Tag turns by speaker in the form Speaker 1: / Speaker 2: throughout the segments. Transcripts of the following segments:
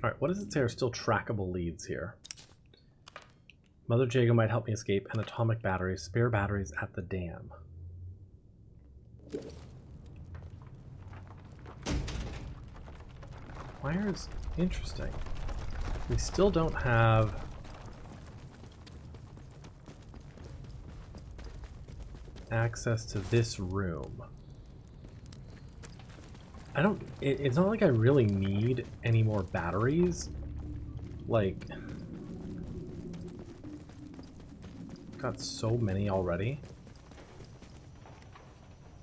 Speaker 1: Alright, what does it say are still trackable leads here? Mother Jago might help me escape. An atomic battery. Spare batteries at the dam. Wires? Interesting. We still don't have... access to this room. I don't... It's not like I really need any more batteries. Like... got so many already.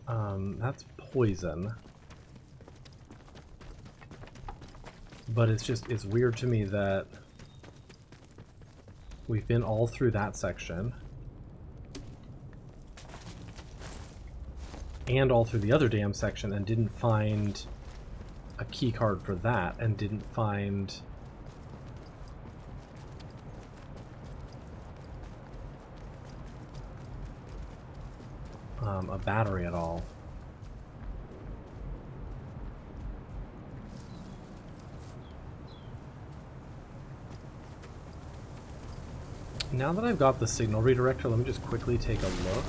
Speaker 1: That's poison. But it's weird to me that we've been all through that section. And all through the other dam section and didn't find a key card for that and didn't find a battery at all. Now that I've got the signal redirector, let me just quickly take a look.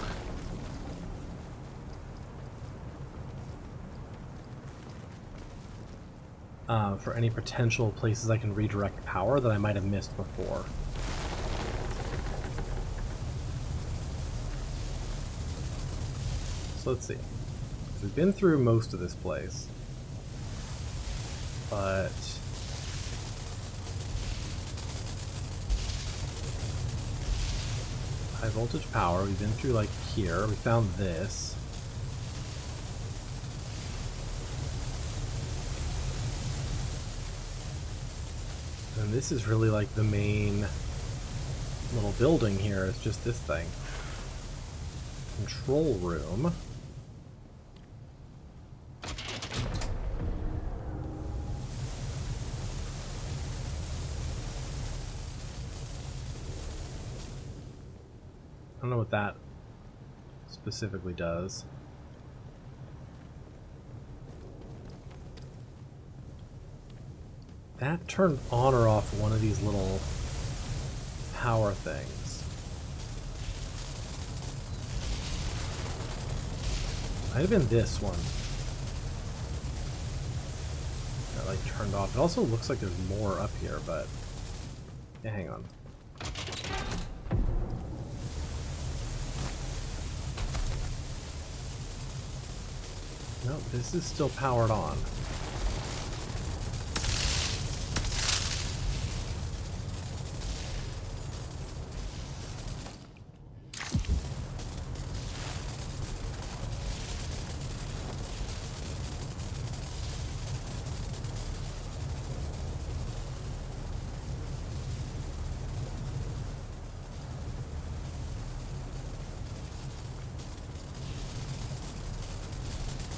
Speaker 1: For any potential places I can redirect power that I might have missed before. So let's see. We've been through most of this place, but high voltage power, we've been through like here, we found this. And this is really like the main little building here, it's just this thing. Control room. I don't know what that specifically does. That turned on or off one of these little power things. Might have been this one that like turned off. It also looks like there's more up here, but yeah, hang on. Nope, this is still powered on.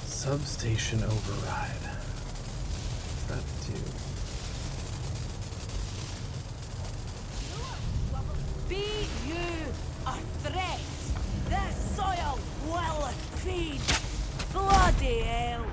Speaker 1: Substation override. What's that do?
Speaker 2: Be you a threat? The soil will feed. Bloody hell.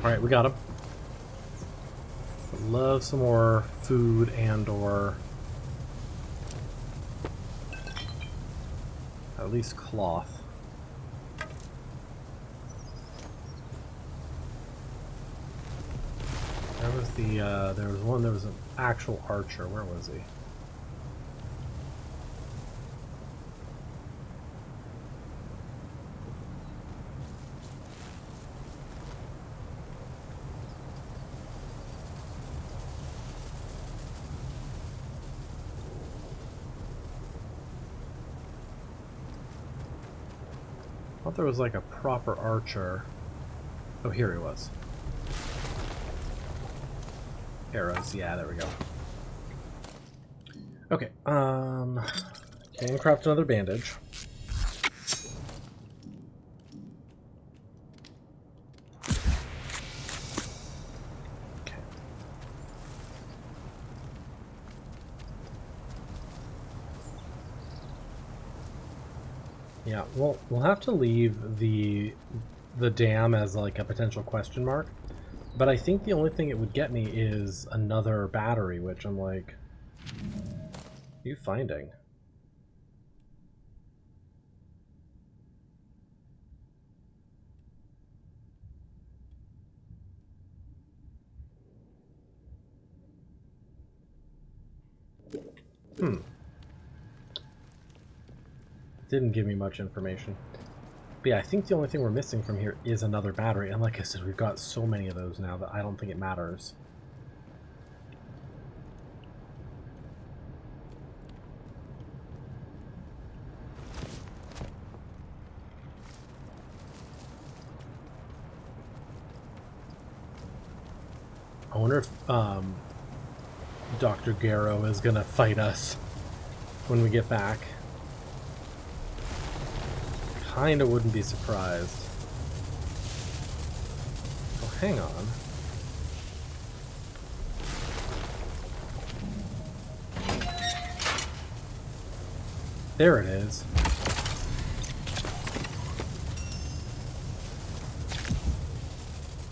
Speaker 1: Alright, we got him. love some more food and or at least cloth. There was there was an actual archer. Where was he? I thought there was like a proper archer. Oh, here he was. Arrows, yeah, there we go. Okay, can craft another bandage. Okay. Yeah, well, we'll have to leave the dam as like a potential question mark. But I think the only thing it would get me is another battery, which I'm like, what are you finding? Didn't give me much information. But yeah, I think the only thing we're missing from here is another battery. And like I said, we've got so many of those now that I don't think it matters. I wonder if Dr. Garrow is going to fight us when we get back. Kinda wouldn't be surprised. Oh, hang on. There it is.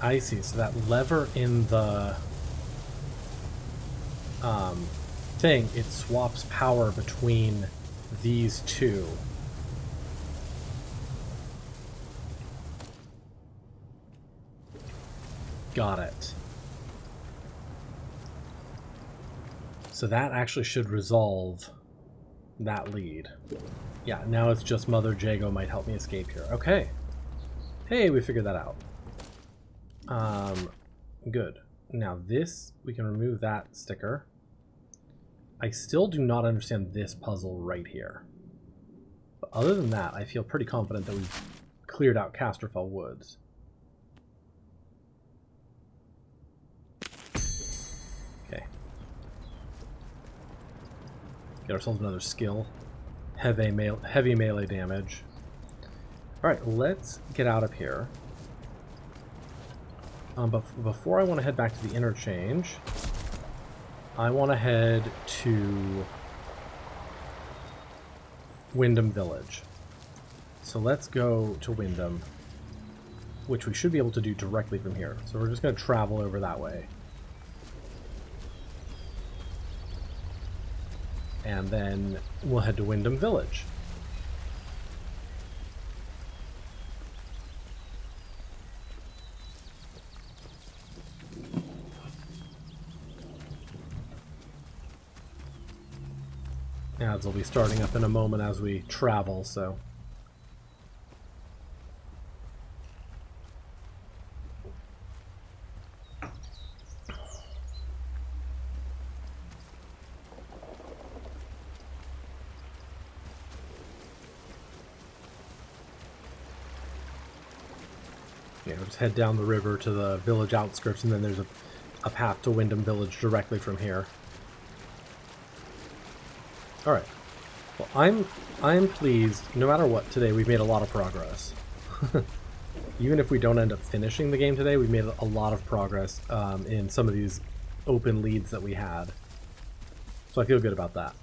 Speaker 1: I see. So that lever in the thing, it swaps power between these two. Got it. So that actually should resolve that lead. Yeah, now it's just Mother Jago might help me escape here. Okay. Hey, we figured that out. Good. Now this, we can remove that sticker. I still do not understand this puzzle right here. But other than that, I feel pretty confident that we've cleared out Casterfell Woods. Okay. Get ourselves another skill. Heavy melee damage. Alright, let's get out of here. But before I want to head back to the Interchange, I want to head to Wyndham Village. So let's go to Wyndham, which we should be able to do directly from here. So we're just going to travel over that way. And then we'll head to Wyndham Village. Ads will be starting up in a moment as we travel, so... Yeah, just head down the river to the village outskirts, and then there's a path to Wyndham Village directly from here. Alright. Well, I'm pleased. No matter what, today we've made a lot of progress. Even if we don't end up finishing the game today, we've made a lot of progress in some of these open leads that we had. So I feel good about that.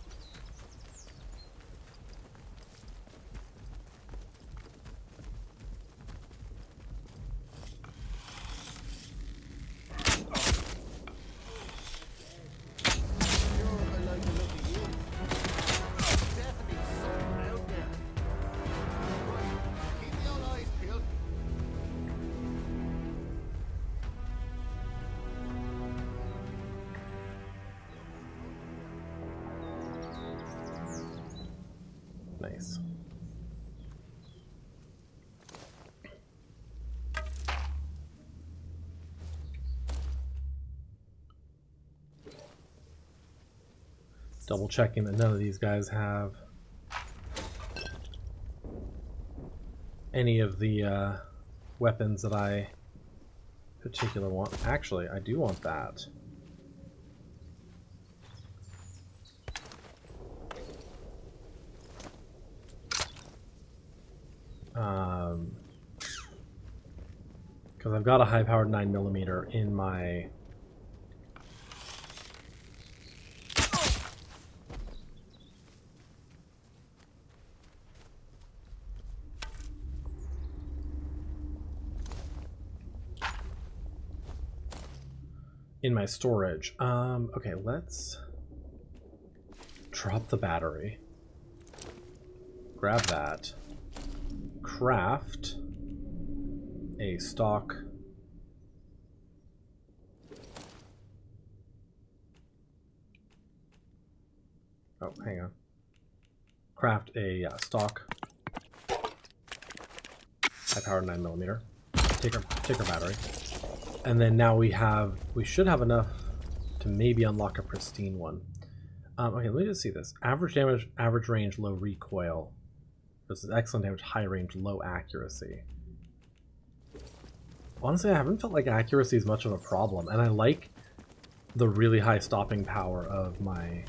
Speaker 1: Nice. Double checking that none of these guys have any of the weapons that I particularly want. Actually, I do want that. Because I've got a high-powered 9mm in my... storage. Okay, let's drop the battery. Grab that. Craft a stock. Oh, hang on. Craft a stock high-powered 9mm. Take our battery. And then now we should have enough to maybe unlock a pristine one. Okay, let me just see this. Average damage, average range, low recoil. Versus excellent damage, high range, low accuracy. Honestly, I haven't felt like accuracy is much of a problem, and I like the really high stopping power of my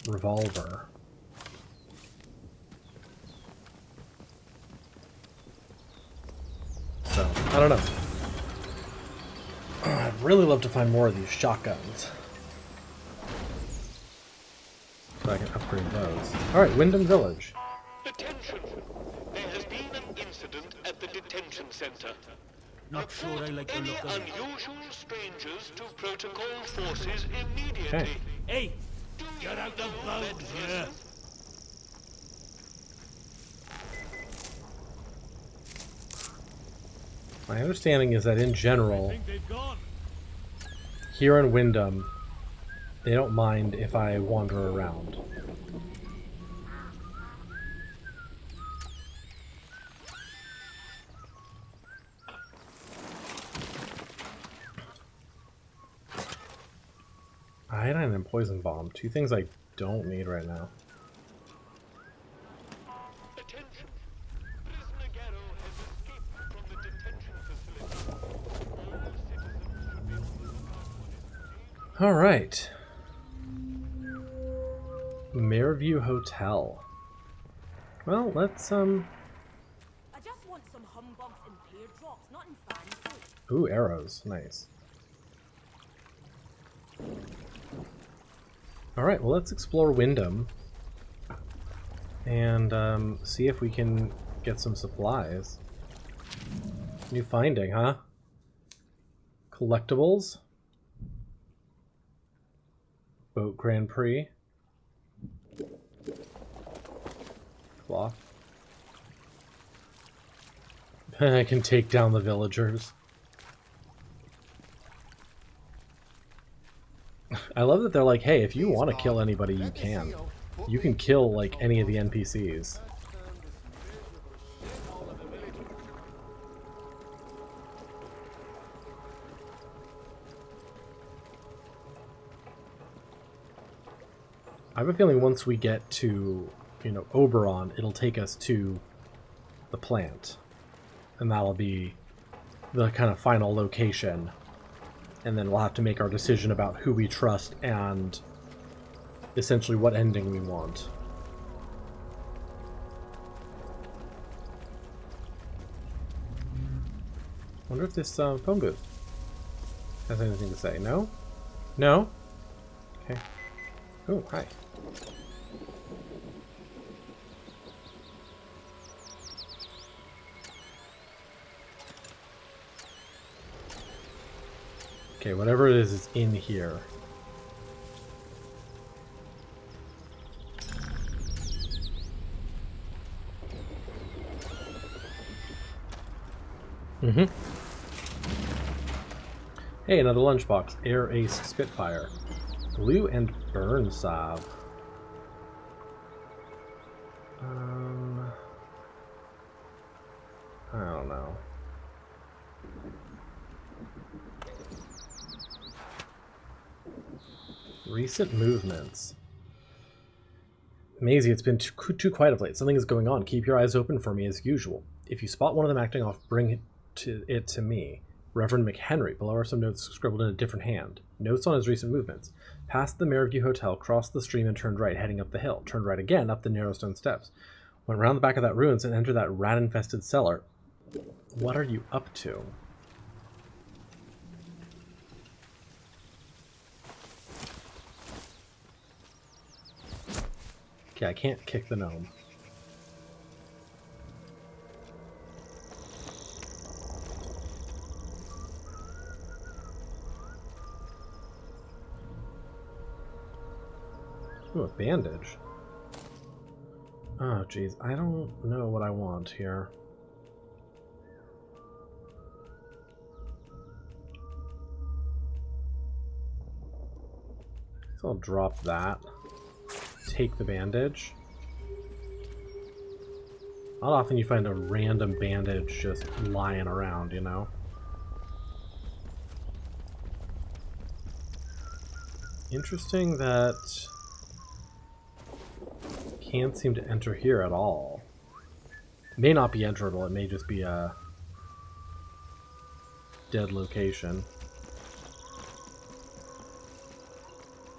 Speaker 1: revolver. So, I don't know. I'd really love to find more of these shotguns. So I can upgrade those. Alright, Wyndham Village.
Speaker 3: Attention! There has been an incident at the detention center.
Speaker 4: Not sure I like the
Speaker 3: Any
Speaker 4: look of it.
Speaker 3: unusual strangers to protocol forces immediately.
Speaker 1: Okay.
Speaker 4: Hey,
Speaker 3: Do
Speaker 4: get
Speaker 3: you
Speaker 4: out the
Speaker 3: know
Speaker 4: boat,
Speaker 3: that
Speaker 4: yeah.
Speaker 3: person?
Speaker 1: My understanding is that in
Speaker 4: I
Speaker 1: general,
Speaker 4: think they've gone.
Speaker 1: here in Wyndham, they don't mind if I wander around. Iodine and poison bomb, two things I don't need right now.
Speaker 3: Attention! Prisoner Garrow has escaped from the detention facility. All citizens should be on the lookout for him.
Speaker 1: All right. Mayorview Hotel. Well, let's
Speaker 2: I just want some humbugs in pear drops, not in fancy.
Speaker 1: Ooh, arrows, nice. All right, well, let's explore Wyndham and see if we can get some supplies. New finding, huh? Collectibles. Boat Grand Prix. Cloth. I can take down the villagers. I love that they're like, hey, if you want to kill anybody, you can. You can kill, like, any of the NPCs. I have a feeling once we get to, you know, Oberon, it'll take us to the plant. And that'll be the kind of final location. And then we'll have to make our decision about who we trust and essentially what ending we want. Wonder if this phone booth has anything to say. No? No? Okay. Oh, hi. Okay, whatever it is in here. Mm-hmm. Hey, another lunchbox. Air Ace Spitfire. Glue and burn salve. Recent movements. Maisie, it's been too quiet of late. Something is going on. Keep your eyes open for me as usual. If you spot one of them acting off, bring it to me. Reverend McHenry. Below are some notes scribbled in a different hand. Notes on his recent movements. Passed the Mayorview Hotel, crossed the stream and turned right, heading up the hill. Turned right again, up the narrow stone steps. Went round the back of that ruins and entered that rat-infested cellar. What are you up to? Okay, I can't kick the gnome. Ooh, a bandage. Oh, geez. I don't know what I want here. So I'll drop that. Take the bandage. Not often you find a random bandage just lying around, you know? Interesting that can't seem to enter here at all. It may not be enterable, it may just be a dead location.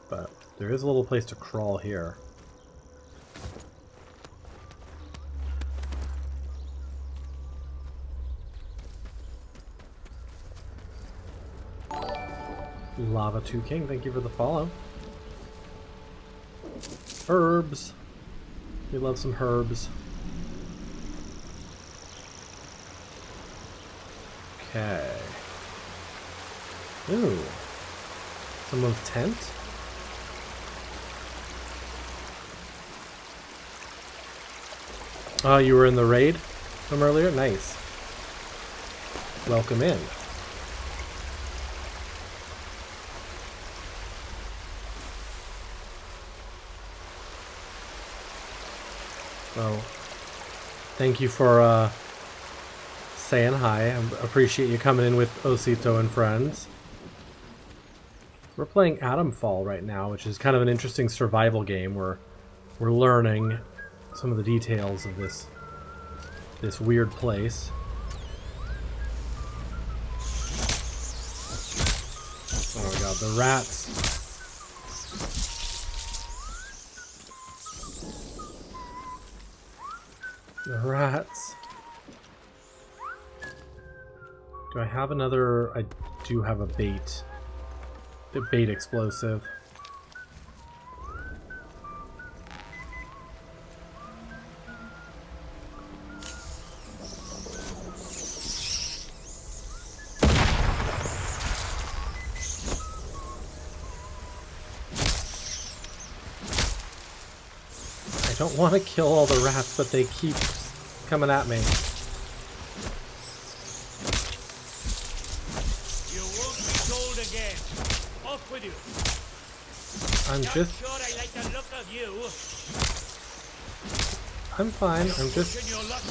Speaker 1: But there is a little place to crawl here. Lava 2 King, thank you for the follow. Herbs. We love some herbs. Okay. Ooh. Someone's tent? Oh, you were in the raid from earlier? Nice. Welcome in. Well, thank you for saying hi. I appreciate you coming in with Osito and friends. We're playing Atomfall right now, which is kind of an interesting survival game where we're learning some of the details of this weird place. Oh my god, the rats. The rats. Do I have another? I do have a bait. The bait explosive. I don't want to kill all the rats, but they keep coming at me.
Speaker 4: You won't be told again. Off with you.
Speaker 1: I'm
Speaker 4: Not
Speaker 1: just...
Speaker 4: sure I like the look of you.
Speaker 1: I'm fine. I'm
Speaker 4: Pushing
Speaker 1: just...
Speaker 4: your luck.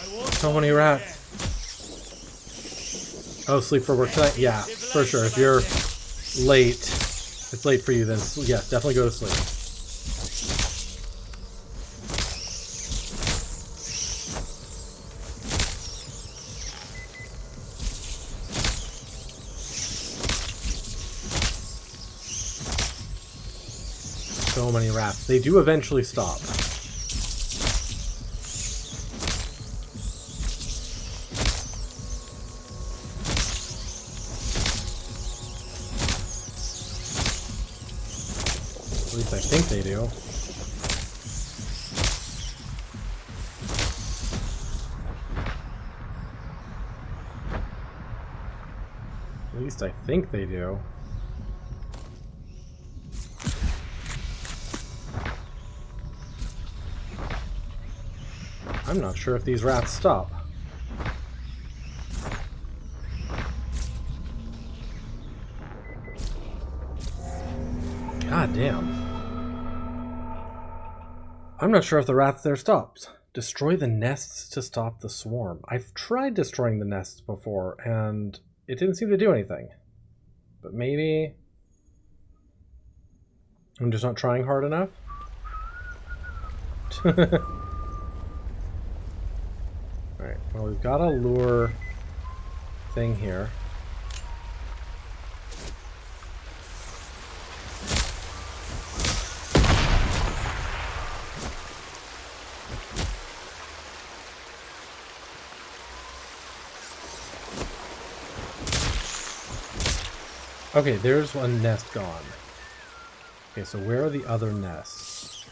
Speaker 4: I won't
Speaker 1: So
Speaker 4: call
Speaker 1: many
Speaker 4: you
Speaker 1: rats.
Speaker 4: again.
Speaker 1: Oh, sleep for work tonight? Yeah, for sure. If you're late, it's late for you, then yeah, definitely go to sleep. So many rats. They do eventually stop. At least I think they do. At least I think they do. I'm not sure if these rats stop. God damn. I'm not sure if the rats there stopped. Destroy the nests to stop the swarm. I've tried destroying the nests before, and it didn't seem to do anything. But maybe I'm just not trying hard enough? Alright, well, we've got a lure thing here. Okay, there's one nest gone. Okay, so where are the other nests?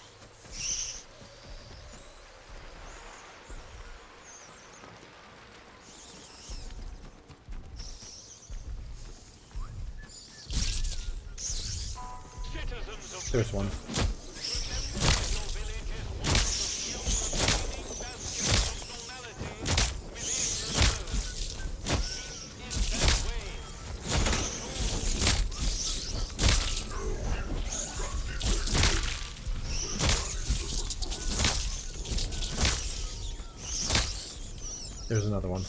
Speaker 1: There's one. There's another one.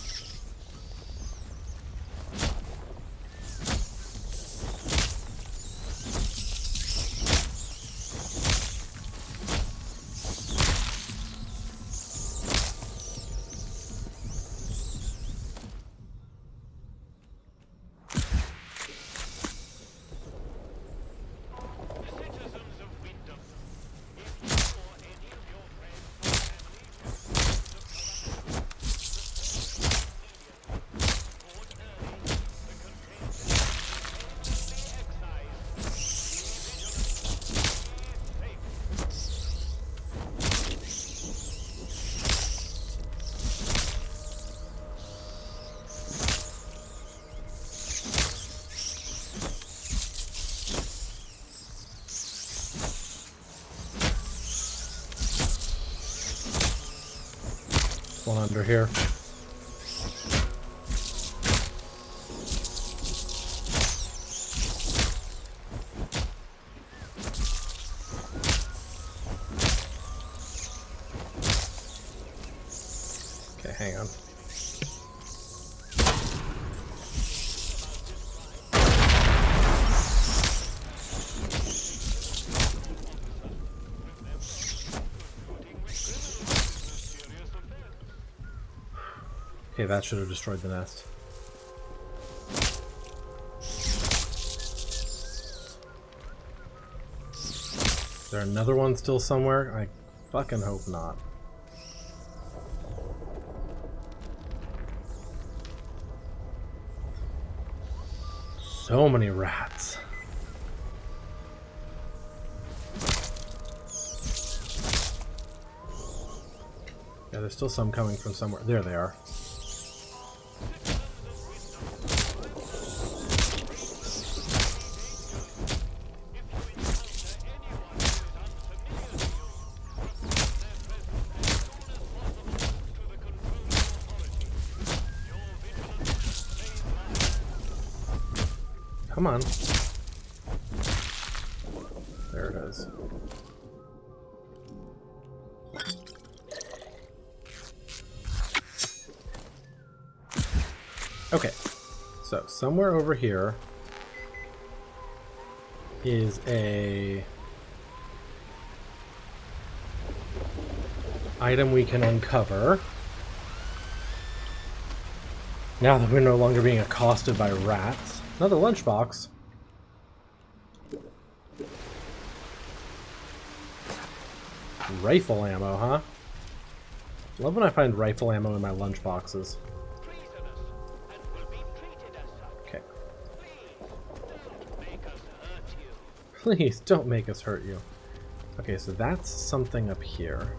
Speaker 3: Citizens of Wyndham, if you or any of your friends or family report early, the containers will be excised. Be vigilant. Be safe.
Speaker 1: One under here. Okay, hang on. Okay, that should have destroyed the nest. Is there another one still somewhere? I fucking hope not. So many rats. Yeah, there's still some coming from somewhere. There they are. Come on. There it is. Okay, so somewhere over here is a item we can uncover. Now that we're no longer being accosted by rats. Another lunchbox. Rifle ammo, huh? Love when I find rifle ammo in my lunchboxes. Okay. Please don't make us hurt you. Okay, so that's something up here.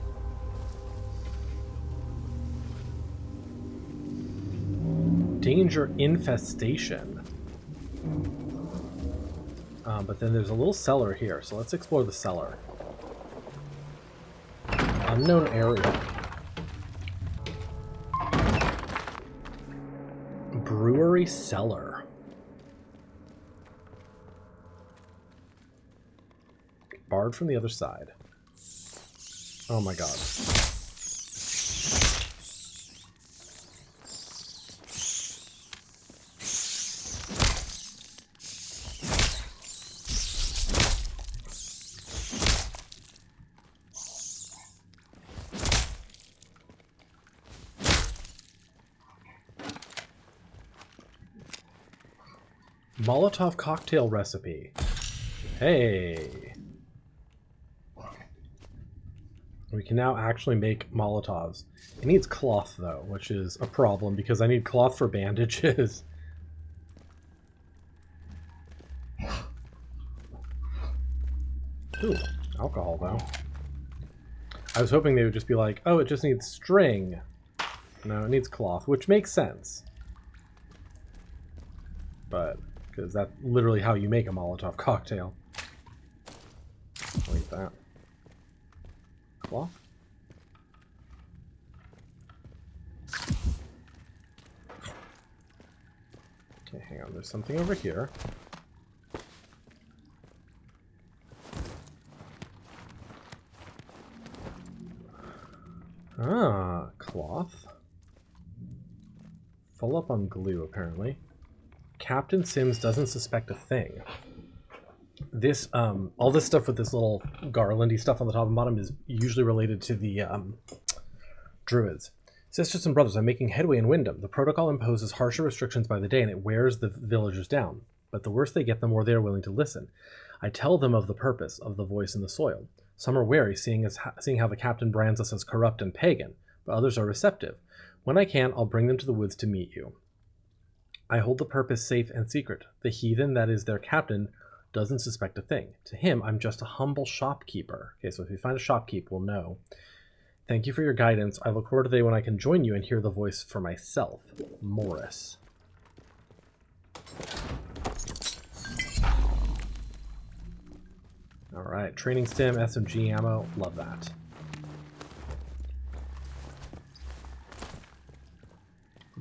Speaker 1: Danger infestation. But then there's a little cellar here, so let's explore the cellar. Unknown area. Brewery Cellar. Barred from the other side. Oh my god. Molotov cocktail recipe. Hey. We can now actually make Molotovs. It needs cloth, though, which is a problem because I need cloth for bandages. Ooh, alcohol, though. I was hoping they would just be like, oh, it just needs string. No, it needs cloth, which makes sense. But, because that's literally how you make a Molotov cocktail. Like that. Cloth? Okay, hang on, there's something over here. Ah, cloth. Full up on glue, apparently. Captain Sims doesn't suspect a thing. This, all this stuff with this little garlandy stuff on the top and bottom is usually related to the, druids. Sisters and brothers, I'm making headway in Wyndham. The protocol imposes harsher restrictions by the day, and it wears the villagers down. But the worse they get, the more they are willing to listen. I tell them of the purpose of the voice in the soil. Some are wary, seeing how the captain brands us as corrupt and pagan, but others are receptive. When I can, I'll bring them to the woods to meet you. I hold the purpose safe and secret. The heathen that is their captain doesn't suspect a thing. To him, I'm just a humble shopkeeper. Okay, so if you find a shopkeep, we'll know. Thank you for your guidance. I look forward to the day when I can join you and hear the voice for myself. Morris. Alright, training stim, SMG ammo, love that.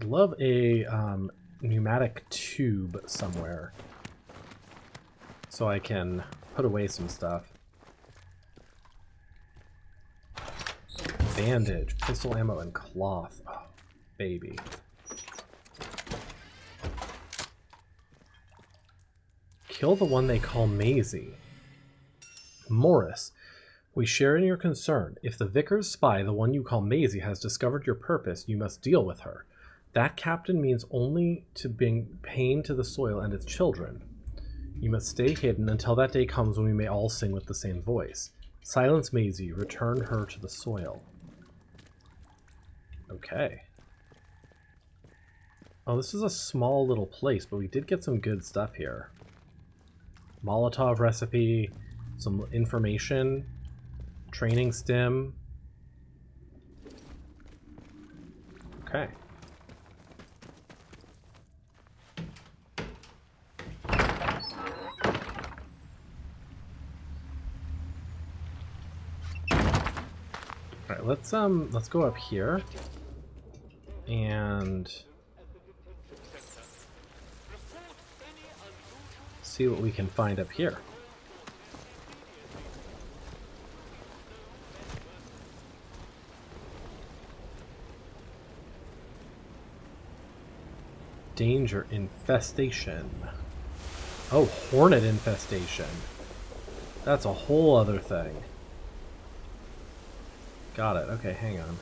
Speaker 1: Love a pneumatic tube somewhere so I can put away some stuff. Bandage, pistol ammo, and cloth. Oh, baby. Kill the one they call Maisie. Morris, we share in your concern. If the vicar's spy, the one you call Maisie, has discovered your purpose, you must deal with her. That captain means only to bring pain to the soil and its children. You must stay hidden until that day comes when we may all sing with the same voice. Silence Maisie, return her to the soil. Okay. Oh, this is a small little place, but we did get some good stuff here. Molotov recipe, some information, training stim. Okay. Alright, let's go up here and see what we can find up here. Danger infestation. Oh, hornet infestation. That's a whole other thing. Got it. Okay, hang on.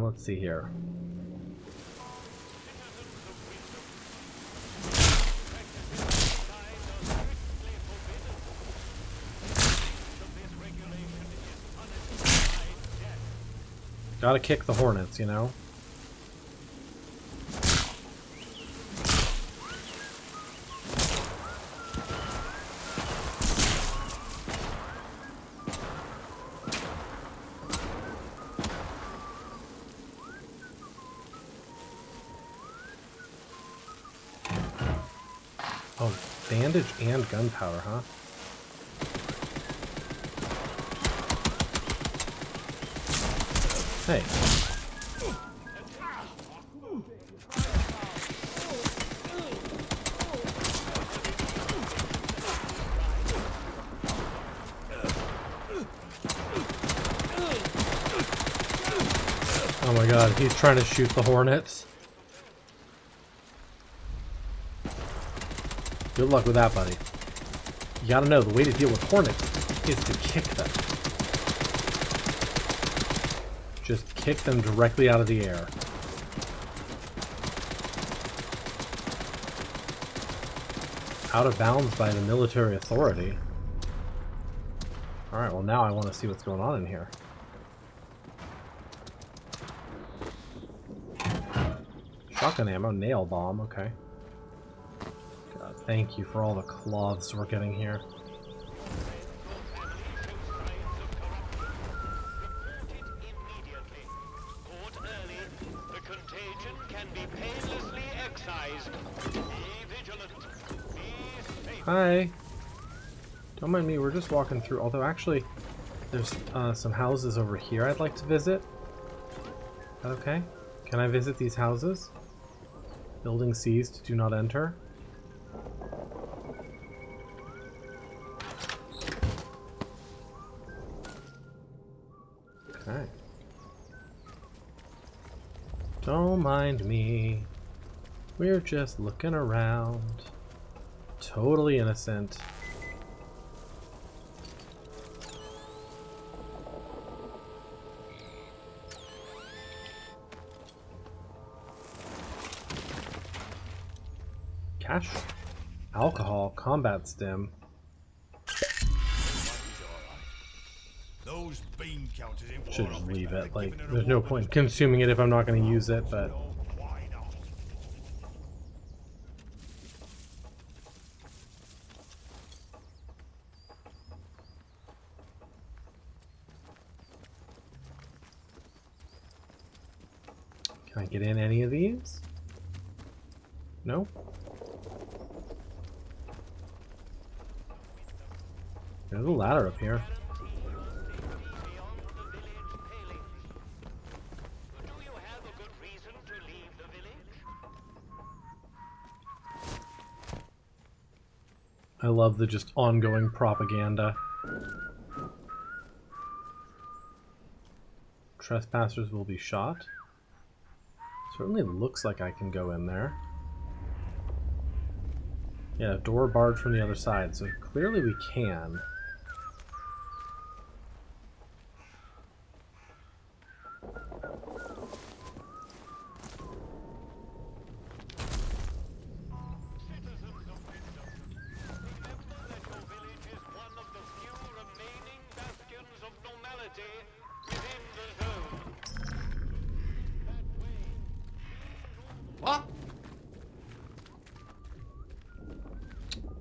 Speaker 1: Let's see here. Gotta kick the hornets, you know? Oh, bandage and gunpowder, huh? Hey. Oh my god, he's trying to shoot the hornets. Good luck with that, buddy. You gotta know, the way to deal with hornets is to kick them. Just kick them directly out of the air. Out of bounds by the military authority. Alright, well now I want to see what's going on in here. Shotgun ammo, nail bomb, okay. God, thank you for all the cloths we're getting here. Hi. Don't mind me, we're just walking through. Although actually, there's some houses over here I'd like to visit. Okay. Can I visit these houses? Building seized, do not enter. Okay. Don't mind me. We're just looking around. Totally innocent. Cash, alcohol, combat stim.
Speaker 4: Those bean counters in
Speaker 1: Should just leave it. Like, there's no point in consuming it if I'm not going to use it, but. Can I get in any of these? No? There's a ladder up here. I love the just ongoing propaganda. Trespassers will be shot. Certainly looks like I can go in there. Yeah, door barred from the other side, so clearly we can.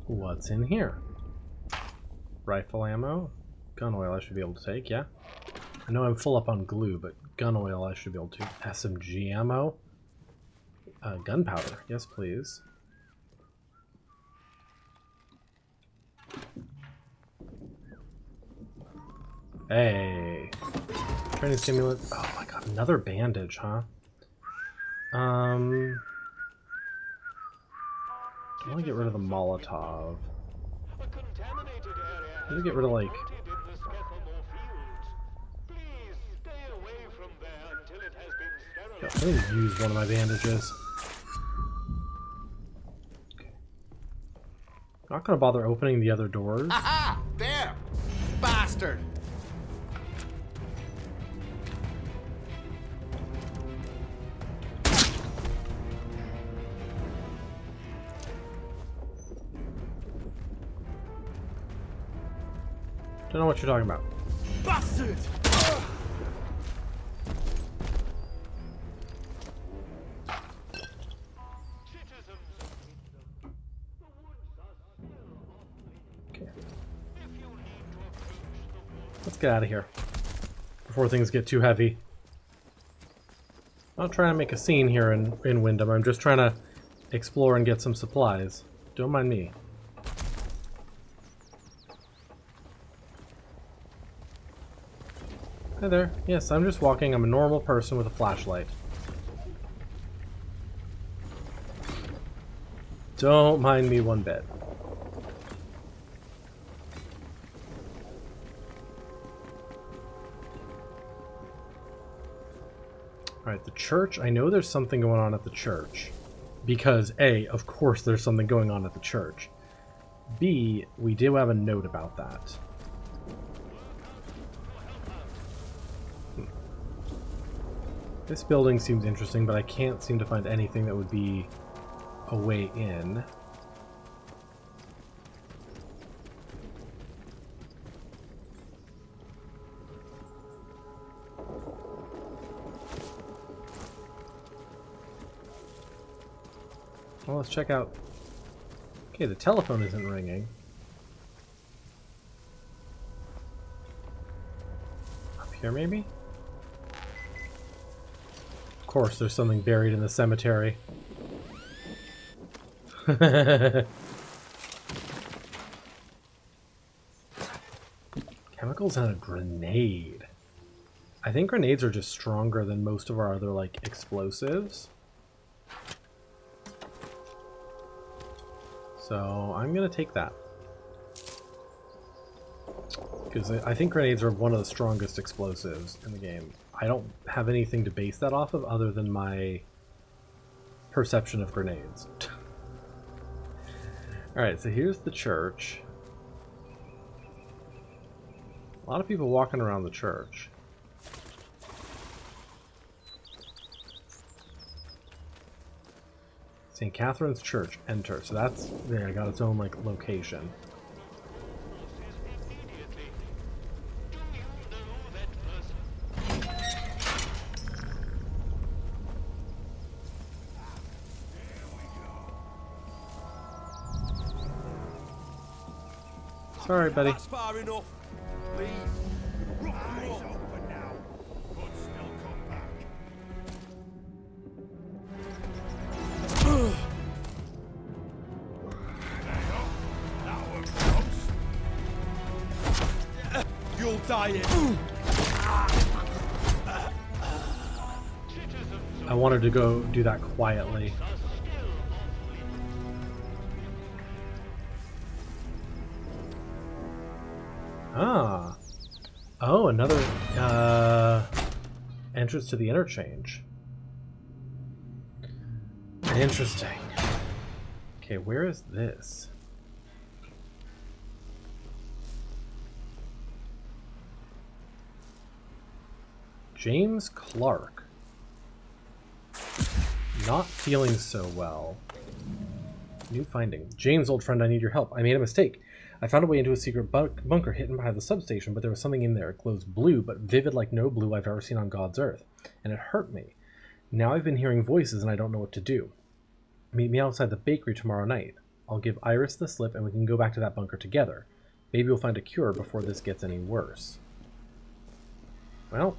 Speaker 1: What's in here? Rifle ammo, gun oil I should be able to take, yeah. I know I'm full up on glue, but gun oil I should be able to. SMG ammo, gunpowder, yes please. Hey, training stimulant. Oh my god, another bandage, huh? I want to get rid of the Molotov. I need to get rid of, like... Yeah, I need to use one of my bandages. Okay. Not gonna bother opening the other doors.
Speaker 5: Aha! There! Bastard!
Speaker 1: Don't know what you're talking about.
Speaker 5: Bastard!
Speaker 1: Okay. Let's get out of here before things get too heavy. I'm not trying to make a scene here in Wyndham. I'm just trying to explore and get some supplies. Don't mind me. Hi there. Yes, I'm just walking. I'm a normal person with a flashlight. Don't mind me one bit. Alright, the church. I know there's something going on at the church. Because, A, of course there's something going on at the church. B, we do have a note about that. This building seems interesting, but I can't seem to find anything that would be a way in. Well, let's check out. Okay, the telephone isn't ringing. Up here, maybe? Of course, there's something buried in the cemetery. Chemicals and a grenade. I think grenades are just stronger than most of our other, like, explosives. So I'm gonna take that. Because I think grenades are one of the strongest explosives in the game. I don't have anything to base that off of other than my perception of grenades. Alright, so here's the church. A lot of people walking around the church. St. Catherine's Church, enter. So that's, there, got its own, like, location. Sorry, buddy.
Speaker 5: That's far enough. Please.
Speaker 4: Eyes open now. Could still come back. Now we're close.
Speaker 5: You'll die here.
Speaker 1: I wanted to go do that quietly. Ah. Oh, another entrance to the Interchange. Interesting. Okay, where is this? James Clark. Not feeling so well. New finding. James, old friend, I need your help. I made a mistake. I found a way into a secret bunker hidden behind the substation, but there was something in there. It glows blue, but vivid like no blue I've ever seen on God's earth. And it hurt me. Now I've been hearing voices and I don't know what to do. Meet me outside the bakery tomorrow night. I'll give Iris the slip and we can go back to that bunker together. Maybe we'll find a cure before this gets any worse. Well,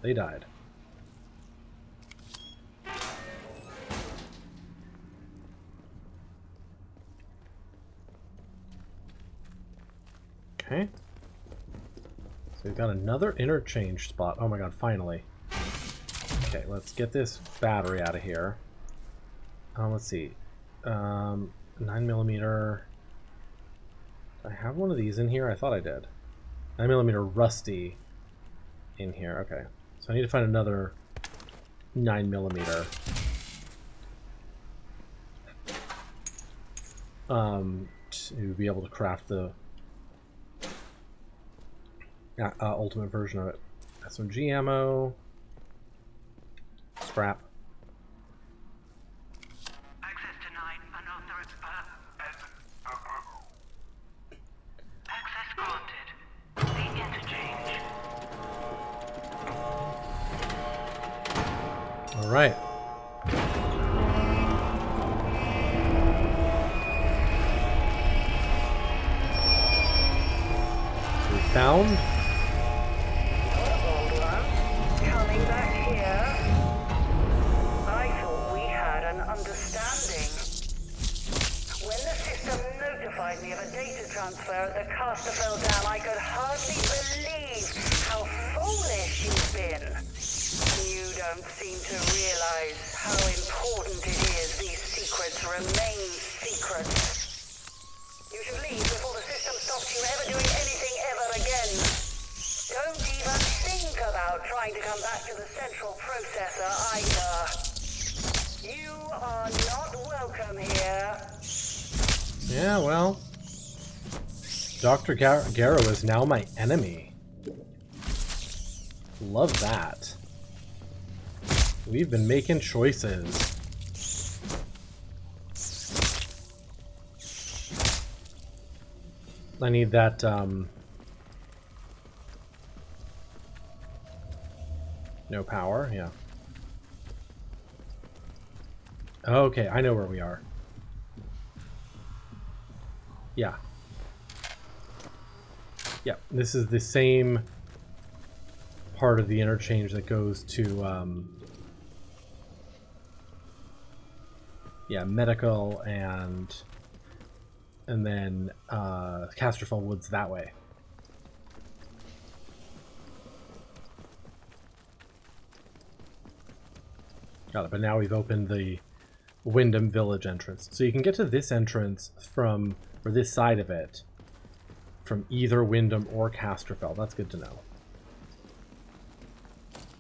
Speaker 1: they died. Okay. So we've got another interchange spot. Oh my god, finally. Okay, let's get this battery out of here. Let's see. 9mm. I have one of these in here? I thought I did. 9mm rusty in here. Okay. So I need to find another 9mm. To be able to craft the ultimate version of it. SMG ammo. Scrap.
Speaker 6: Access denied. Unauthorized. Access granted. The interchange.
Speaker 1: All right. We found.
Speaker 6: Coming back here. I thought we had an understanding. When the system notified me of a data transfer at the Casterfell Dam, I could hardly believe how foolish you've been. You don't seem to realize how important it is these secrets remain secrets. You should leave before the system stops you ever doing anything ever again. Don't even think about trying to come back to the central processor either. You are not welcome here.
Speaker 1: Yeah, well, Dr. Garrow is now my enemy. Love that. We've been making choices. I need that, no power, yeah. Okay, I know where we are. Yeah. Yeah, this is the same part of the interchange that goes to, yeah, medical and then Casterfell Woods that way. Got it, but now we've opened the Wyndham Village entrance. So you can get to this entrance from, or this side of it, from either Wyndham or Casterfell. That's good to know.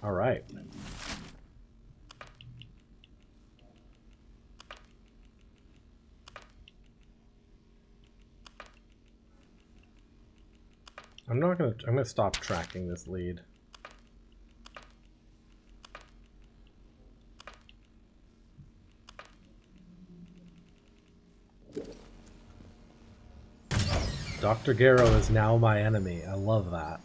Speaker 1: Alright. I'm gonna stop tracking this lead. Dr. Garrow is now my enemy. I love that.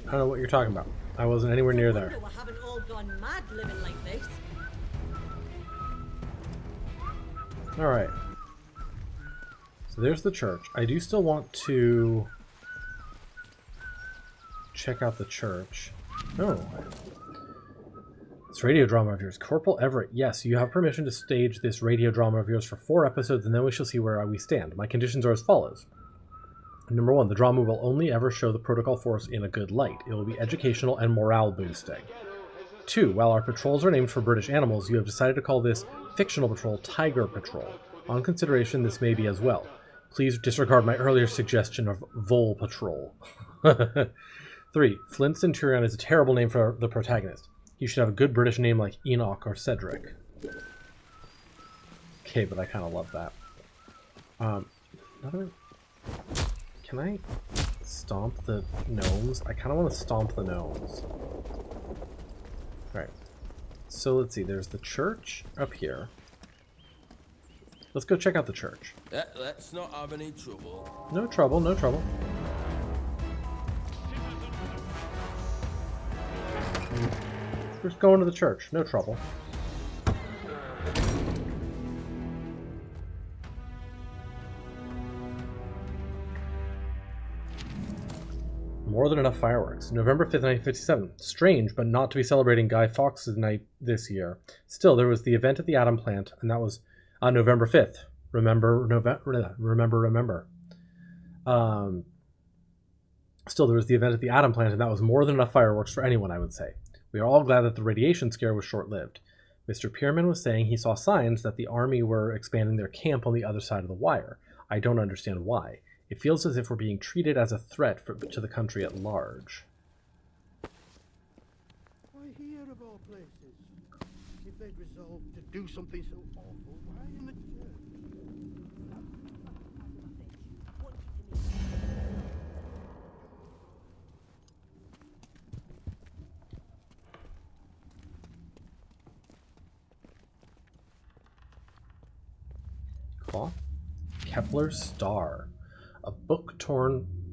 Speaker 1: I don't know what you're talking about. I wasn't anywhere near there.
Speaker 2: We haven't all gone mad living like this.
Speaker 1: Alright. So there's the church. I do still want to check out the church. Oh. This radio drama of yours. Corporal Everett, yes, you have permission to stage this radio drama of yours for 4 episodes, and then we shall see where we stand. My conditions are as follows. Number 1, the drama will only ever show the Protocol Force in a good light. It will be educational and morale boosting. 2, while our patrols are named for British animals, you have decided to call this fictional patrol Tiger Patrol. On consideration, this may be as well. Please disregard my earlier suggestion of Vole Patrol. 3, Flint Centurion is a terrible name for the protagonist. You should have a good British name like Enoch or Cedric. Okay, but I kind of love that. Can I stomp the gnomes? I kind of want to stomp the gnomes. Alright. So let's see. There's the church up here. Let's go check out the church.
Speaker 5: Let's not have any trouble.
Speaker 1: No trouble, no trouble. We're just going to the church. No trouble. More than enough fireworks. November 5th, 1957. Strange, but not to be celebrating Guy Fawkes' night this year. Still, there was the event at the Atom plant, and that was on November 5th. Remember. Still, there was the event at the Atom plant, and that was more than enough fireworks for anyone, I would say. We are all glad that the radiation scare was short-lived. Mr. Pierman was saying he saw signs that the army were expanding their camp on the other side of the wire. I don't understand why. It feels as if we're being treated as a threat to the country at large.
Speaker 4: Why here of all places? If they'd resolved to do something so awful, why in the
Speaker 1: Cloth? Kepler's Star. A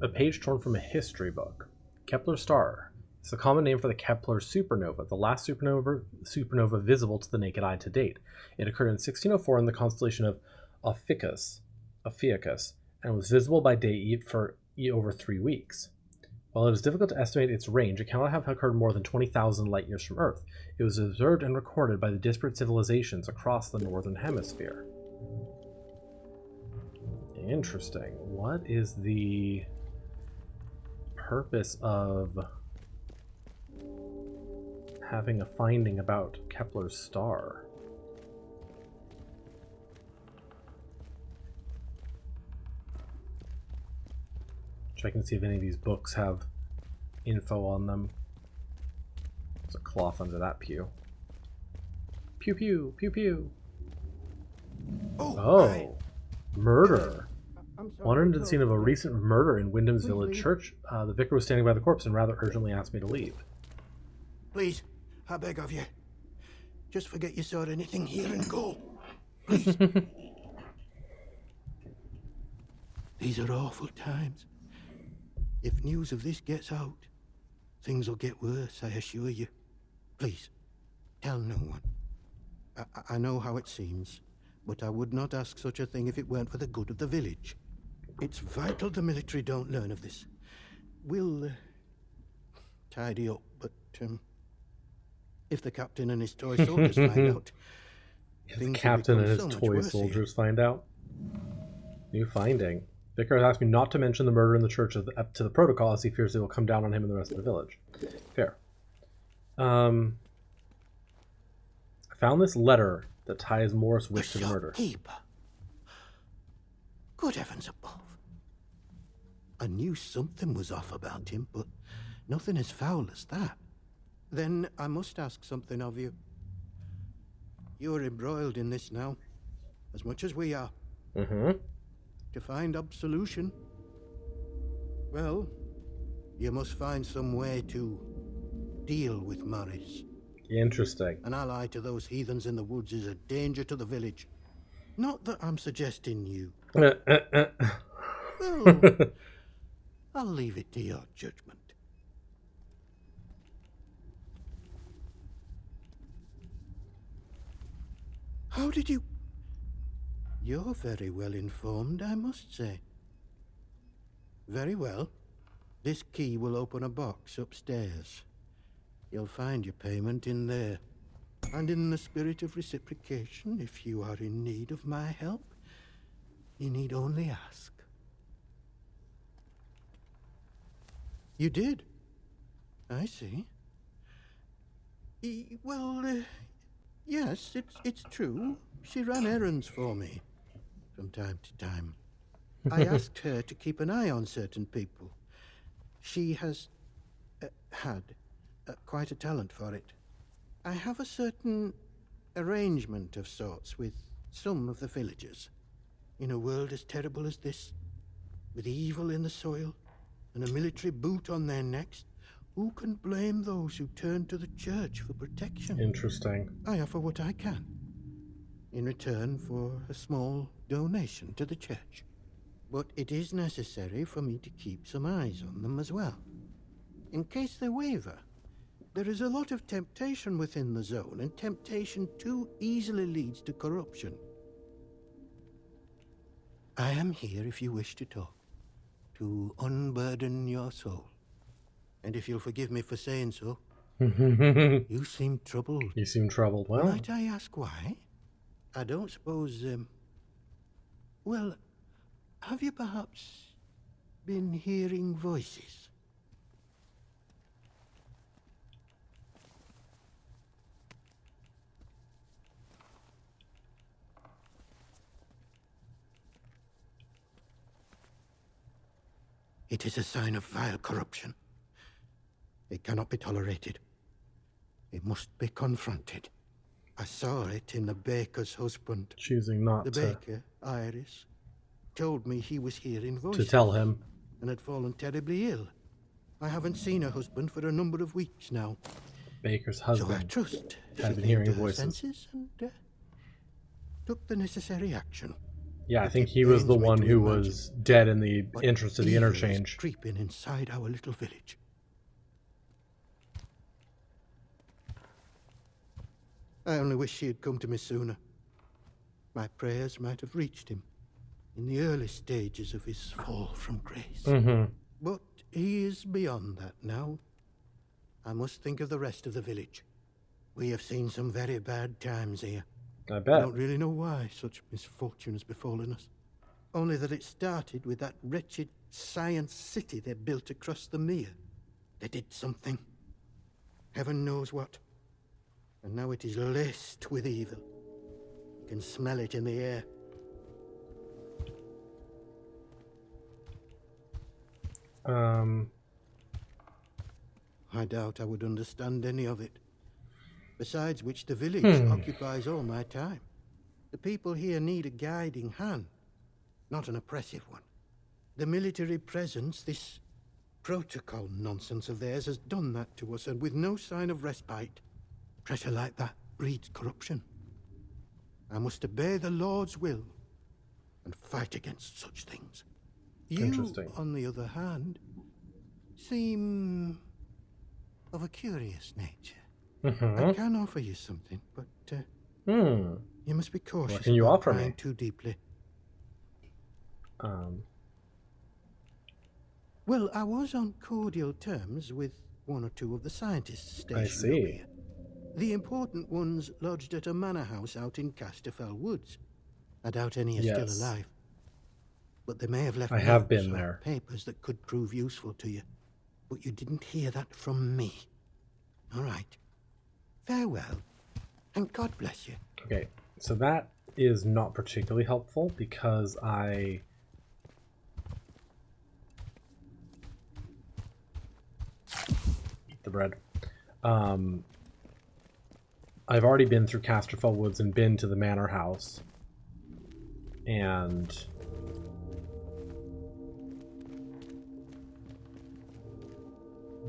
Speaker 1: page torn from a history book. Kepler's Star. It's a common name for the Kepler supernova, the last supernova visible to the naked eye to date. It occurred in 1604 in the constellation of Ophiuchus, and was visible by day for over 3 weeks. While it is difficult to estimate its range, it cannot have occurred more than 20,000 light-years from Earth. It was observed and recorded by the disparate civilizations across the northern hemisphere. Interesting. What is the purpose of having a finding about Kepler's star? Checking to see if any of these books have info on them. There's a cloth under that pew. Pew pew, pew pew. Oh, murder.
Speaker 4: I'm sorry.
Speaker 1: Wandered into the scene of a recent murder in Wyndham's
Speaker 4: Please
Speaker 1: Village
Speaker 4: leave.
Speaker 1: church. The vicar was standing by the corpse and rather urgently asked me to leave.
Speaker 4: Please, I beg of you. Just forget you saw anything here and go. Please. These are awful times. If news of this gets out, things will get worse, I assure you. Please, tell no one. I know how it seems, but I would not ask such a thing if it weren't for the good of the village. It's vital the military don't learn of this. We'll tidy up, but if the captain and his toy soldiers find out,
Speaker 1: If the
Speaker 4: things will
Speaker 1: captain and
Speaker 4: become
Speaker 1: his
Speaker 4: so much
Speaker 1: toy
Speaker 4: worse here.
Speaker 1: soldiers find out. New finding. Vicar has asked me not to mention the murder in the church up to the protocol as he fears they will come down on him and the rest of the village. Fair. I found this letter that ties Morris Wick to the murder.
Speaker 4: Shopkeeper. Good heavens above. I knew something was off about him, but nothing as foul as that. Then I must ask something of you. You're embroiled in this now, as much as we are.
Speaker 1: Mm-hmm.
Speaker 4: To find absolution, well, you must find some way to deal with Morris.
Speaker 1: Interesting.
Speaker 4: An ally to those heathens in the woods is a danger to the village. Not that I'm suggesting you. Well, I'll leave it to your judgment. How did you... You're very well informed, I must say. Very well. This key will open a box upstairs. You'll find your payment in there. And in the spirit of reciprocation, if you are in need of my help, you need only ask. You did? I see. Yes, it's true. She ran errands for me from time to time. I asked her to keep an eye on certain people. She has had quite a talent for it. I have a certain arrangement of sorts with some of the villagers. In a world as terrible as this, with evil in the soil and a military boot on their necks, who can blame those who turn to the church for protection?
Speaker 1: Interesting.
Speaker 4: I offer what I can, in return for a small donation to the church. But it is necessary for me to keep some eyes on them as well. In case they waver, there is a lot of temptation within the zone, and temptation too easily leads to corruption. I am here if you wish to talk, to unburden your soul. And if you'll forgive me for saying so, you seem troubled.
Speaker 1: You seem troubled. Well,
Speaker 4: Might I ask why? I don't suppose, well, have you perhaps been hearing voices? It is a sign of vile corruption. It cannot be tolerated. It must be confronted. I saw it in the baker's husband.
Speaker 1: choosing not
Speaker 4: The
Speaker 1: to
Speaker 4: baker, Iris, told me he was hearing voices
Speaker 1: tell him.
Speaker 4: and had fallen terribly ill. I haven't seen her husband for a number of weeks now.
Speaker 1: Baker's
Speaker 4: So I
Speaker 1: husband.
Speaker 4: trust she
Speaker 1: Had been
Speaker 4: came
Speaker 1: hearing
Speaker 4: to her
Speaker 1: voices.
Speaker 4: senses and took the necessary action.
Speaker 1: Yeah, I think
Speaker 4: It
Speaker 1: he was the
Speaker 4: pains me
Speaker 1: one
Speaker 4: to
Speaker 1: who
Speaker 4: imagine
Speaker 1: was dead in the
Speaker 4: what
Speaker 1: entrance to the
Speaker 4: evil is
Speaker 1: interchange.
Speaker 4: creeping inside our little village. I only wish she had come to me sooner. My prayers might have reached him in the early stages of his fall from grace.
Speaker 1: Mm-hmm.
Speaker 4: But he is beyond that now. I must think of the rest of the village. We have seen some very bad times here.
Speaker 1: I
Speaker 4: I
Speaker 1: bet.
Speaker 4: don't really know why such misfortune has befallen us. Only that it started with that wretched science city they built across the mere. They did something. Heaven knows what. And now it is laced with evil. You can smell it in the air. I doubt I would understand any of it. Besides which, the village occupies all my time. The people here need a guiding hand, not an oppressive one. The military presence, this protocol nonsense of theirs, has done that to us, and with no sign of respite. Pressure like that breeds corruption. I must obey the Lord's will and fight against such things. You,
Speaker 1: Interesting.
Speaker 4: on the other hand, seem of a curious nature. I can offer you something, but you must be cautious
Speaker 1: What can you
Speaker 4: about
Speaker 1: offer
Speaker 4: prying
Speaker 1: me?
Speaker 4: too deeply. Well, I was on cordial terms with one or two of the scientists stationed
Speaker 1: I
Speaker 4: over
Speaker 1: see.
Speaker 4: here. The important ones lodged at a manor house out in Casterfell Woods. I doubt any are
Speaker 1: Yes.
Speaker 4: still alive. But they may have left
Speaker 1: I have
Speaker 4: notes
Speaker 1: been
Speaker 4: or
Speaker 1: there.
Speaker 4: papers that could prove useful to you. But you didn't hear that from me. All right. Farewell, and God bless you.
Speaker 1: Okay, so that is not particularly helpful because I... Eat the bread. I've already been through Casterfell Woods and been to the manor house. And...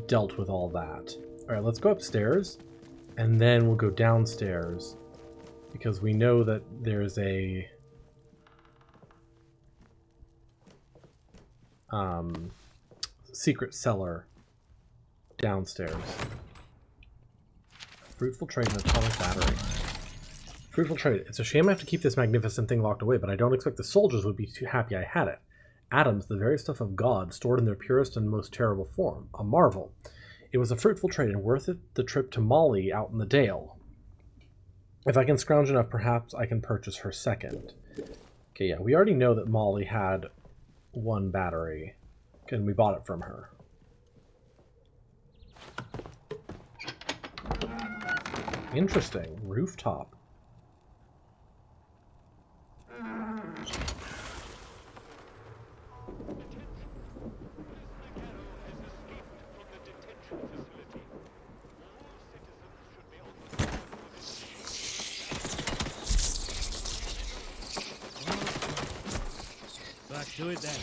Speaker 1: dealt with all that. Alright, let's go upstairs. And then we'll go downstairs. Because we know that there's a... secret cellar downstairs. Fruitful trade and atomic battery. Fruitful trade. It's a shame I have to keep this magnificent thing locked away, but I don't expect the soldiers would be too happy I had it. Atoms, the very stuff of God, stored in their purest and most terrible form. A marvel. It was a fruitful trade and worth it the trip to Molly out in the Dale. If I can scrounge enough, perhaps I can purchase her second. Okay, yeah, we already know that Molly had one battery, and we bought it from her. Interesting. Rooftop.
Speaker 7: Back to it then.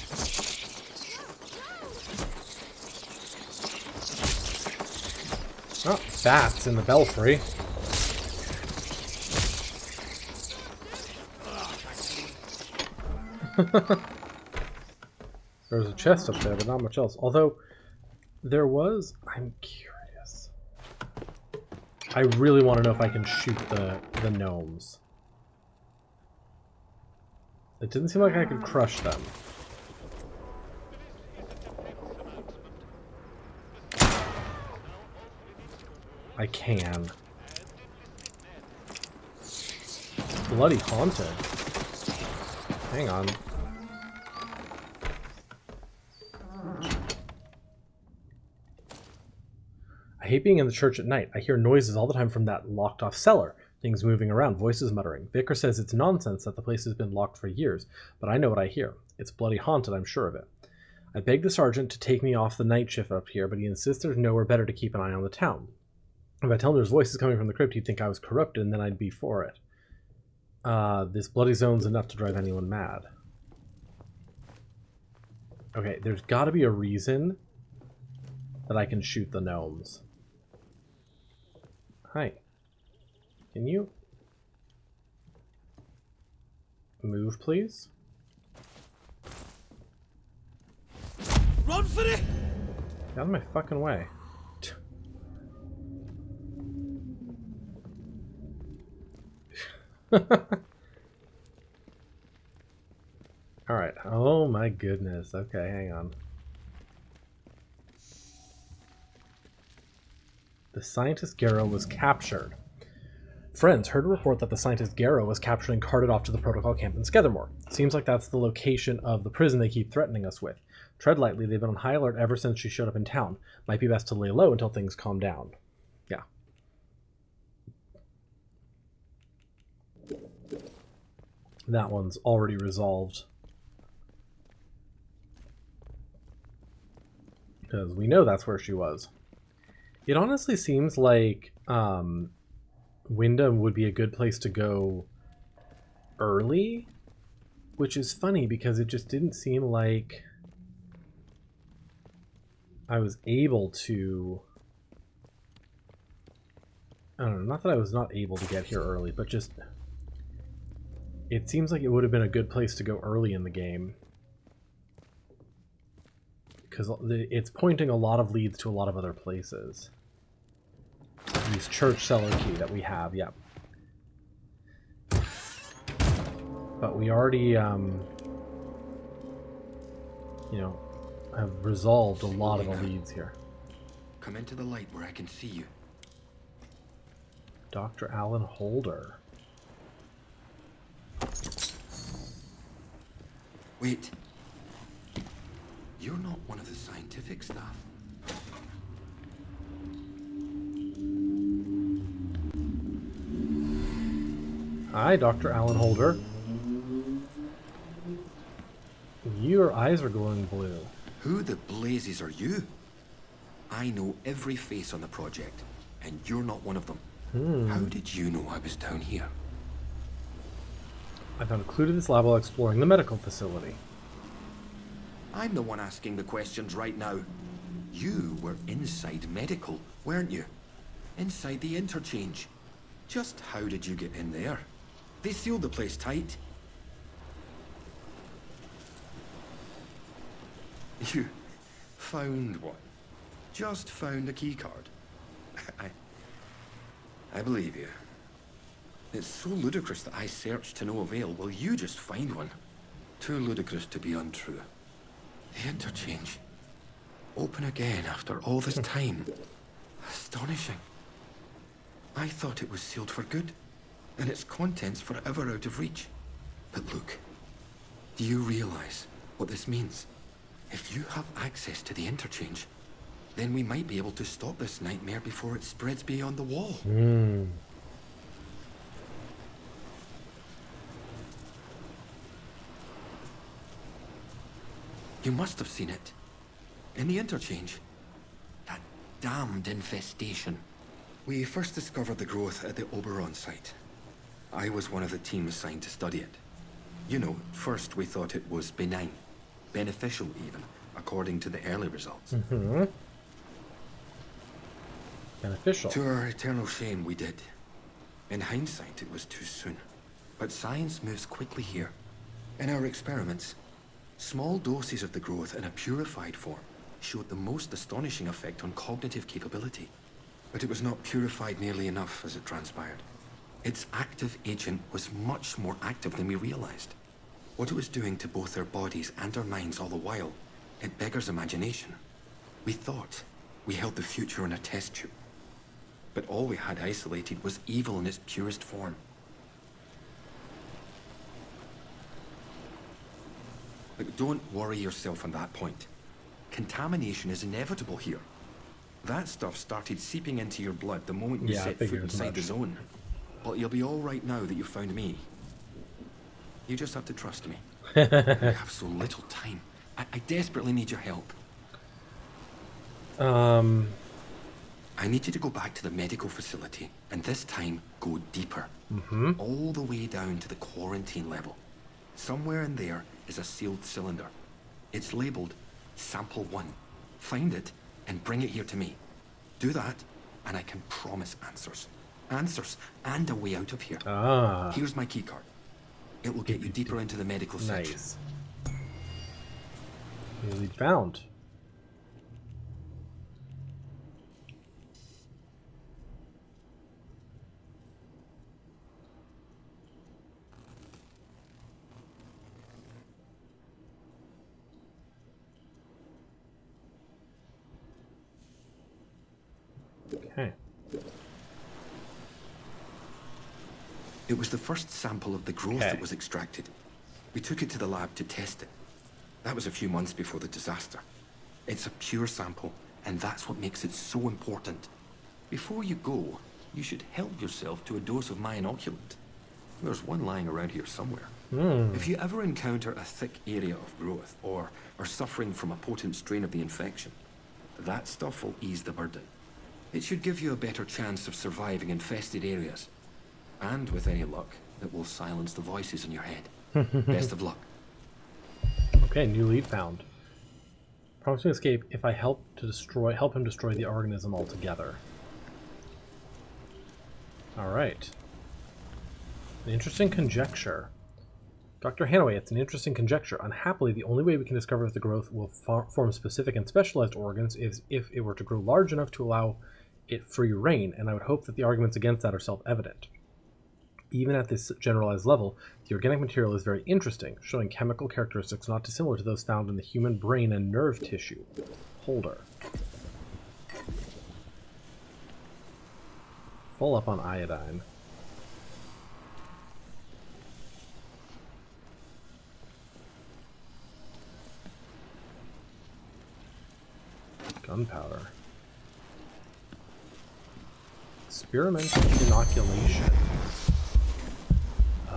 Speaker 1: Oh, bats in the belfry. There's a chest up there, but not much else. Although, there was... I'm curious. I really want to know if I can shoot the gnomes. It didn't seem like I could crush them. I can. Bloody haunted. Hang on. I hate being in the church at night. I hear noises all the time from that locked off cellar. Things moving around, voices muttering. Vicar says it's nonsense that the place has been locked for years, but I know what I hear. It's bloody haunted, I'm sure of it. I begged the sergeant to take me off the night shift up here, but he insists there's nowhere better to keep an eye on the town. If I tell him there's voices coming from the crypt, he'd think I was corrupted, and then I'd be for it. This bloody zone's enough to drive anyone mad. Okay, there's gotta be a reason that I can shoot the gnomes. Hi. Can you move, please?
Speaker 7: Run for it!
Speaker 1: Get out of my fucking way. Alright. Oh my goodness. Okay, hang on. The scientist Garrow was captured. Friends heard a report that the scientist Garrow was captured and carted off to the protocol camp in Skethermore. Seems like that's the location of the prison they keep threatening us with. Tread lightly, they've been on high alert ever since she showed up in town. Might be best to lay low until things calm down. Yeah. That one's already resolved. Because we know that's where she was. It honestly seems like Wyndham would be a good place to go early, which is funny because it just didn't seem like I was able to... I don't know, not that I was not able to get here early, but just... It seems like it would have been a good place to go early in the game. Because it's pointing a lot of leads to a lot of other places. Use church cellar key that we have, yeah. But we already, you know, have resolved a lot of the leads here.
Speaker 8: Come into the light where I can see you.
Speaker 1: Dr. Alan Holder.
Speaker 8: Wait. You're not one of the scientific staff.
Speaker 1: Hi, Dr. Alan Holder. Your eyes are glowing blue.
Speaker 8: Who the blazes are you? I know every face on the project, and you're not one of them. How did you know I was down here?
Speaker 1: I found a clue to this lab while exploring the medical facility.
Speaker 8: I'm the one asking the questions right now. You were inside medical, weren't you? Inside the Interchange. Just how did you get in there? They sealed the place tight. You found one. Just found a keycard. I believe you. It's so ludicrous that I searched to no avail. Will you just find one? Too ludicrous to be untrue. The Interchange. Open again after all this time. Astonishing. I thought it was sealed for good, and its contents forever out of reach. But look, do you realize what this means? If you have access to the Interchange, then we might be able to stop this nightmare before it spreads beyond the wall. You must have seen it. In the Interchange. That damned infestation. We first discovered the growth at the Oberon site. I was one of the team assigned to study it. You know, first we thought it was benign. Beneficial even, according to the early results.
Speaker 1: Beneficial.
Speaker 8: To our eternal shame, we did. In hindsight, it was too soon. But science moves quickly here. In our experiments, small doses of the growth in a purified form showed the most astonishing effect on cognitive capability. But it was not purified nearly enough, as it transpired. Its active agent was much more active than we realized. What it was doing to both our bodies and our minds all the while, it beggars imagination. We thought we held the future in a test tube. But all we had isolated was evil in its purest form. But don't worry yourself on that point. Contamination is inevitable here. That stuff started seeping into your blood the moment you set foot inside the zone. But you'll be all right now that you found me. You just have to trust me. We have so little time. I desperately need your help. I need you to go back to the medical facility, and this time go deeper. All the way down to the quarantine level. Somewhere in there is a sealed cylinder. It's labeled Sample 1. Find it and bring it here to me. Do that, and I can promise answers. Answers and a way out of here. Here's my keycard. It will get you deeper into the medical section.
Speaker 1: Nice. Lead found. Okay.
Speaker 8: It was the first sample of the growth
Speaker 1: Okay.
Speaker 8: that was extracted. We took it to the lab to test it. That was a few months before the disaster. It's a pure sample, and that's what makes it so important. Before you go, you should help yourself to a dose of my inoculant. There's one lying around here somewhere. If you ever encounter a thick area of growth, or are suffering from a potent strain of the infection, that stuff will ease the burden. It should give you a better chance of surviving infested areas. And with any luck, it will silence the voices in your head. Best of luck.
Speaker 1: Okay, new lead found. Promise to escape if I help him destroy the organism altogether. Alright. An interesting conjecture. Dr. Hanaway, it's an interesting conjecture. Unhappily, the only way we can discover if the growth will form specific and specialized organs is if it were to grow large enough to allow it free reign, and I would hope that the arguments against that are self-evident. Even at this generalized level, the organic material is very interesting, showing chemical characteristics not dissimilar to those found in the human brain and nerve tissue. Holder. Full up on iodine. Gunpowder. Experimental inoculation.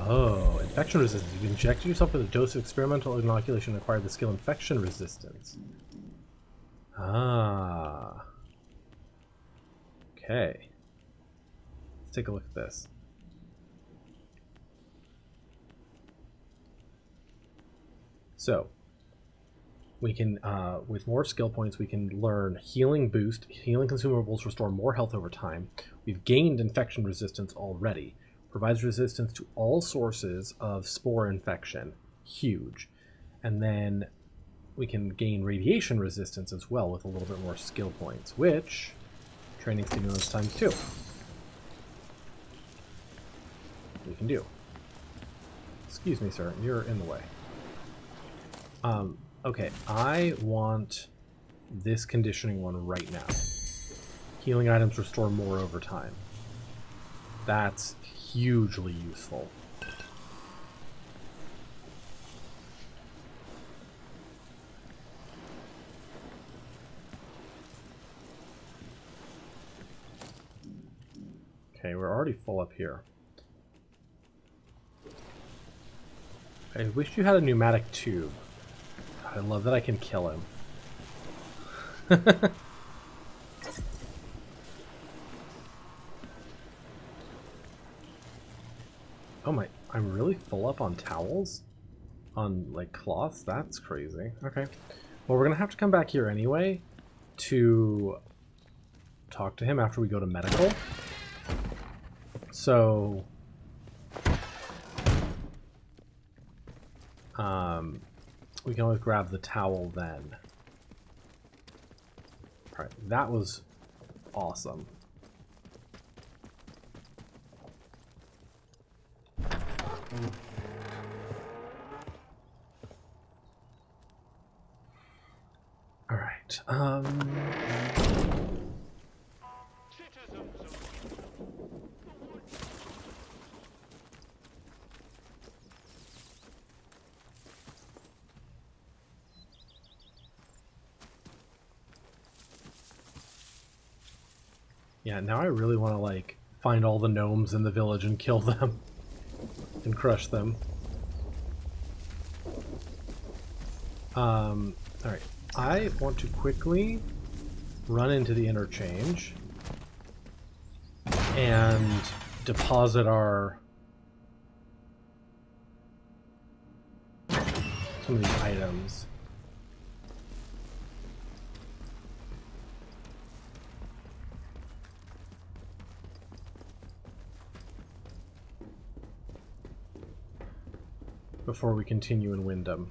Speaker 1: Oh, infection resistance. You injected yourself with a dose of experimental inoculation and acquired the skill infection resistance. Ah. Okay. Let's take a look at this. So, we can, with more skill points, we can learn healing boost. Healing consumables restore more health over time. We've gained infection resistance already. Provides resistance to all sources of spore infection. Huge. And then we can gain radiation resistance as well with a little bit more skill points, which training stimulants times 2. We can do. Excuse me, sir. You're in the way. Okay, I want this conditioning one right now. Healing items restore more over time. That's hugely useful. Okay, we're already full up here. I wish you had a pneumatic tube. I love that I can kill him. Oh my, I'm really full up on towels? On, like, cloths? That's crazy. Okay. Well, we're gonna have to come back here anyway to talk to him after we go to medical. So... we can always grab the towel then. Alright, that was awesome. Alright,
Speaker 3: Citizens of
Speaker 1: yeah, now I really want to, like, find all the gnomes in the village and kill them. And crush them. Alright. I want to quickly run into the Interchange and deposit our... some of these items. Before we continue in Wyndham.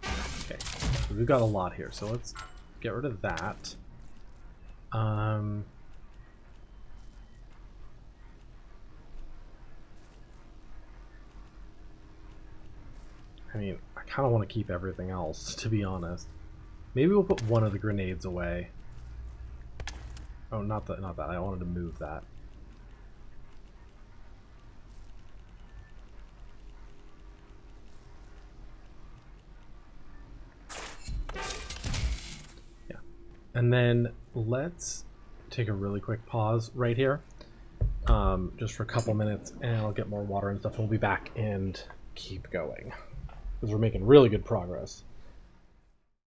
Speaker 1: Okay, so we've got a lot here, so let's get rid of that. I mean, I kind of want to keep everything else, to be honest. Maybe we'll put one of the grenades away. Oh, not that. I wanted to move that. And then let's take a really quick pause right here, just for a couple minutes, and I'll get more water and stuff, and we'll be back and keep going, because we're making really good progress.